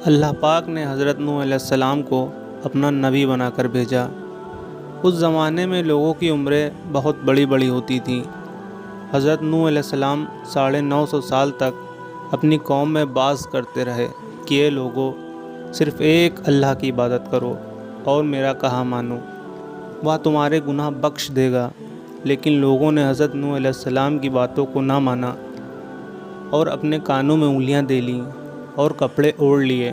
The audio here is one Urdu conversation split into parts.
اللہ پاک نے حضرت نوح علیہ السلام کو اپنا نبی بنا کر بھیجا۔ اس زمانے میں لوگوں کی عمریں بہت بڑی بڑی ہوتی تھیں۔ حضرت نوح علیہ السلام 950 سال تک اپنی قوم میں باز کرتے رہے کہ اے لوگو، صرف ایک اللہ کی عبادت کرو اور میرا کہا مانو، وہ تمہارے گناہ بخش دے گا۔ لیکن لوگوں نے حضرت نوح علیہ السلام کی باتوں کو نہ مانا اور اپنے کانوں میں انگلیاں دے لیں اور کپڑے اوڑھ لیے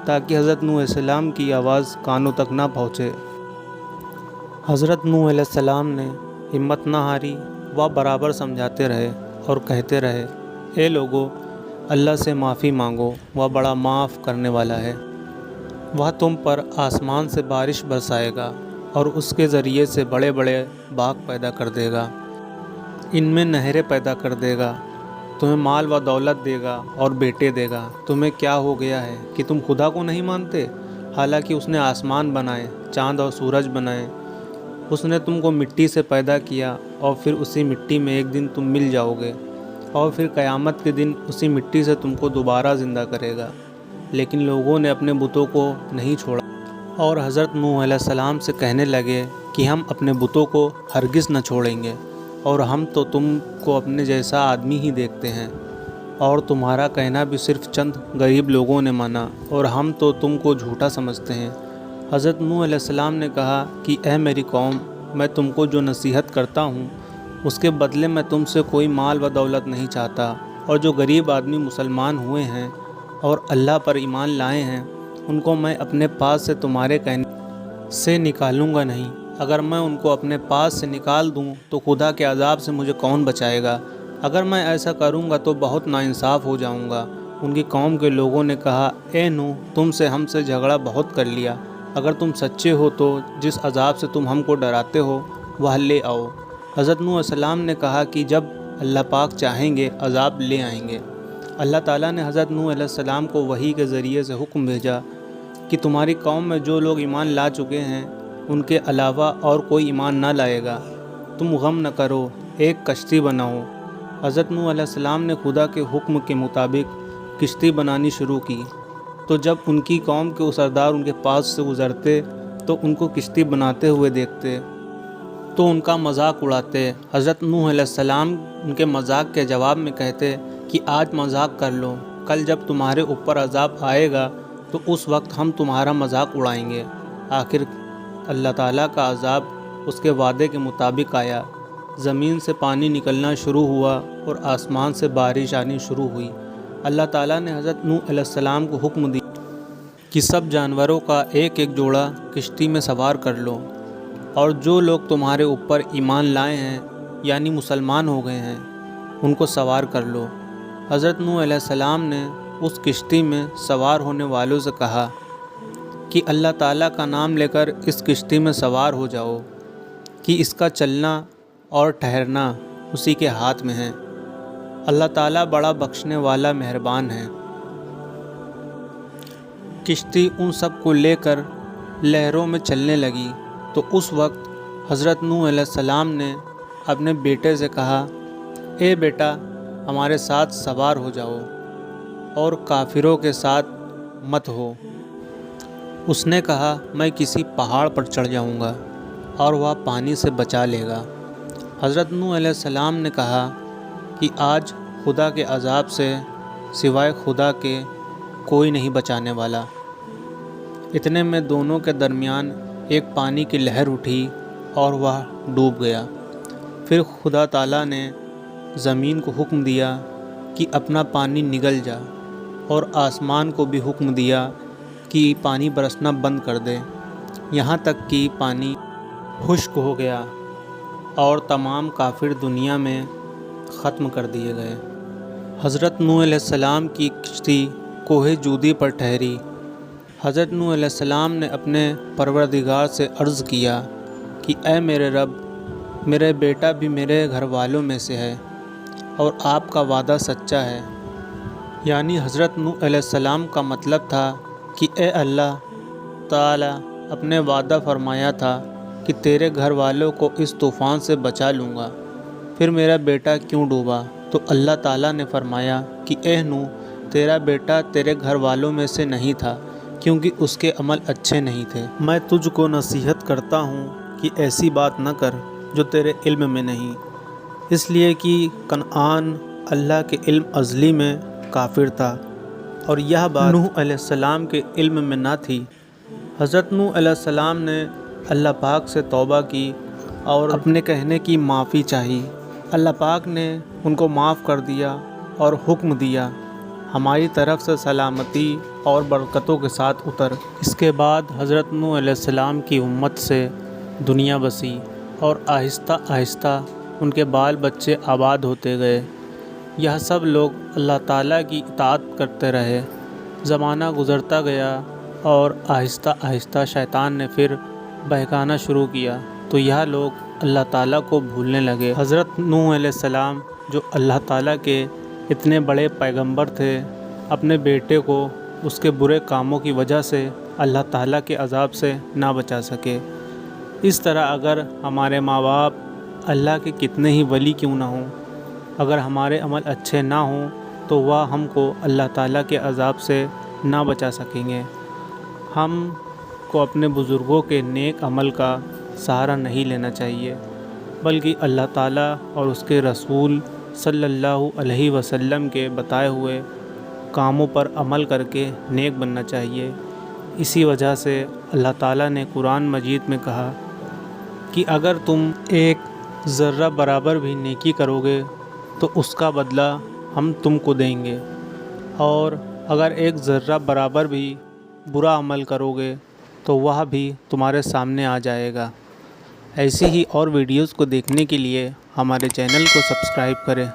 تاکہ حضرت نوح علیہ السلام کی آواز کانوں تک نہ پہنچے۔ حضرت نوح علیہ السلام نے ہمت نہ ہاری، وہ برابر سمجھاتے رہے اور کہتے رہے، اے لوگو، اللہ سے معافی مانگو، وہ بڑا معاف کرنے والا ہے۔ وہ تم پر آسمان سے بارش برسائے گا اور اس کے ذریعے سے بڑے بڑے باغ پیدا کر دے گا، ان میں نہریں پیدا کر دے گا، تمہیں مال و دولت دے گا اور بیٹے دے گا۔ تمہیں کیا ہو گیا ہے کہ تم خدا کو نہیں مانتے؟ حالانکہ اس نے آسمان بنائے، چاند اور سورج بنائے۔ اس نے تم کو مٹی سے پیدا کیا اور پھر اسی مٹی میں ایک دن تم مل جاؤ گے اور پھر قیامت کے دن اسی مٹی سے تم کو دوبارہ زندہ کرے گا۔ لیکن لوگوں نے اپنے بتوں کو نہیں چھوڑا اور حضرت نوح علیہ السلام سے کہنے لگے کہ ہم اپنے بتوں کو ہرگز نہ چھوڑیں گے، اور ہم تو تم کو اپنے جیسا آدمی ہی دیکھتے ہیں، اور تمہارا کہنا بھی صرف چند غریب لوگوں نے مانا، اور ہم تو تم کو جھوٹا سمجھتے ہیں۔ حضرت نوح علیہ السلام نے کہا کہ اے میری قوم، میں تم کو جو نصیحت کرتا ہوں اس کے بدلے میں تم سے کوئی مال و دولت نہیں چاہتا، اور جو غریب آدمی مسلمان ہوئے ہیں اور اللہ پر ایمان لائے ہیں ان کو میں اپنے پاس سے تمہارے کہنے سے نکالوں گا نہیں۔ اگر میں ان کو اپنے پاس سے نکال دوں تو خدا کے عذاب سے مجھے کون بچائے گا؟ اگر میں ایسا کروں گا تو بہت ناانصاف ہو جاؤں گا۔ ان کی قوم کے لوگوں نے کہا، اے نوح، ہم سے جھگڑا بہت کر لیا، اگر تم سچے ہو تو جس عذاب سے تم ہم کو ڈراتے ہو وہ لے آؤ۔ حضرت نوح علیہ السلام نے کہا کہ جب اللہ پاک چاہیں گے عذاب لے آئیں گے۔ اللہ تعالیٰ نے حضرت نوح علیہ السلام کو وحی کے ذریعے سے حکم بھیجا کہ تمہاری قوم میں جو لوگ ایمان لا چکے ہیں ان کے علاوہ اور کوئی ایمان نہ لائے گا۔ تم غم نہ کرو، ایک کشتی بناؤ۔ حضرت نوح علیہ السلام نے خدا کے حکم کے مطابق کشتی بنانی شروع کی، تو جب ان کی قوم کے سردار ان کے پاس سے گزرتے تو ان کو کشتی بناتے ہوئے دیکھتے تو ان کا مذاق اڑاتے۔ حضرت نوح علیہ السلام ان کے مذاق کے جواب میں کہتے کہ آج مذاق کر لو، کل جب تمہارے اوپر عذاب آئے گا تو اس وقت ہم تمہارا مذاق اڑائیں گے۔ آخر اللہ تعالیٰ کا عذاب اس کے وعدے کے مطابق آیا، زمین سے پانی نکلنا شروع ہوا اور آسمان سے بارش آنی شروع ہوئی۔ اللہ تعالیٰ نے حضرت نوح علیہ السلام کو حکم دیا کہ سب جانوروں کا ایک ایک جوڑا کشتی میں سوار کر لو، اور جو لوگ تمہارے اوپر ایمان لائے ہیں یعنی مسلمان ہو گئے ہیں ان کو سوار کر لو۔ حضرت نوح علیہ السلام نے اس کشتی میں سوار ہونے والوں سے کہا کہ اللہ تعالیٰ کا نام لے کر اس کشتی میں سوار ہو جاؤ کہ اس کا چلنا اور ٹھہرنا اسی کے ہاتھ میں ہے۔ اللہ تعالیٰ بڑا بخشنے والا مہربان ہے۔ کشتی ان سب کو لے کر لہروں میں چلنے لگی، تو اس وقت حضرت نوح علیہ السلام نے اپنے بیٹے سے کہا، اے بیٹا، ہمارے ساتھ سوار ہو جاؤ اور کافروں کے ساتھ مت ہو۔ اس نے کہا، میں کسی پہاڑ پر چڑھ جاؤں گا اور وہ پانی سے بچا لے گا۔ حضرت نوح علیہ السلام نے کہا کہ آج خدا کے عذاب سے سوائے خدا کے کوئی نہیں بچانے والا۔ اتنے میں دونوں کے درمیان ایک پانی کی لہر اٹھی اور وہ ڈوب گیا۔ پھر خدا تعالیٰ نے زمین کو حکم دیا کہ اپنا پانی نگل جا، اور آسمان کو بھی حکم دیا کہ پانی برسنا بند کر دے، یہاں تک کہ پانی خشک ہو گیا اور تمام کافر دنیا میں ختم کر دیے گئے۔ حضرت نوح علیہ السلام کی کشتی کوہ جودی پر ٹھہری۔ حضرت نوح علیہ السلام نے اپنے پروردگار سے عرض کیا کہ اے میرے رب، میرے بیٹا بھی میرے گھر والوں میں سے ہے اور آپ کا وعدہ سچا ہے۔ یعنی حضرت نوح علیہ السلام کا مطلب تھا کہ اے اللہ تعالیٰ، اپنے وعدہ فرمایا تھا کہ تیرے گھر والوں کو اس طوفان سے بچا لوں گا، پھر میرا بیٹا کیوں ڈوبا؟ تو اللہ تعالیٰ نے فرمایا کہ اے نوح، تیرا بیٹا تیرے گھر والوں میں سے نہیں تھا کیونکہ اس کے عمل اچھے نہیں تھے۔ میں تجھ کو نصیحت کرتا ہوں کہ ایسی بات نہ کر جو تیرے علم میں نہیں، اس لیے کہ کنعان اللہ کے علم ازلی میں کافر تھا اور یہ بات نوح علیہ السلام کے علم میں نہ تھی۔ حضرت نوح علیہ السلام نے اللہ پاک سے توبہ کی اور اپنے کہنے کی معافی چاہی۔ اللہ پاک نے ان کو معاف کر دیا اور حکم دیا، ہماری طرف سے سلامتی اور برکتوں کے ساتھ اتر۔ اس کے بعد حضرت نوح علیہ السلام کی امت سے دنیا بسی اور آہستہ آہستہ ان کے بال بچے آباد ہوتے گئے۔ یہ سب لوگ اللہ تعالیٰ کی اطاعت کرتے رہے۔ زمانہ گزرتا گیا اور آہستہ آہستہ شیطان نے پھر بہکانا شروع کیا تو یہ لوگ اللہ تعالیٰ کو بھولنے لگے۔ حضرت نوح علیہ السلام جو اللہ تعالیٰ کے اتنے بڑے پیغمبر تھے، اپنے بیٹے کو اس کے برے کاموں کی وجہ سے اللہ تعالیٰ کے عذاب سے نہ بچا سکے۔ اس طرح اگر ہمارے ماں باپ اللہ کے کتنے ہی ولی کیوں نہ ہوں، اگر ہمارے عمل اچھے نہ ہوں تو وہ ہم کو اللہ تعالیٰ کے عذاب سے نہ بچا سکیں گے۔ ہم کو اپنے بزرگوں کے نیک عمل کا سہارا نہیں لینا چاہیے، بلکہ اللہ تعالیٰ اور اس کے رسول صلی اللہ علیہ وسلم کے بتائے ہوئے کاموں پر عمل کر کے نیک بننا چاہیے۔ اسی وجہ سے اللہ تعالیٰ نے قرآن مجید میں کہا کہ اگر تم ایک ذرہ برابر بھی نیکی کرو گے تو اس کا بدلہ ہم تم کو دیں گے، اور اگر ایک ذرہ برابر بھی برا عمل کرو گے تو وہ بھی تمہارے سامنے آ جائے گا۔ ایسی ہی اور ویڈیوز کو دیکھنے کے لیے ہمارے چینل کو سبسکرائب کریں۔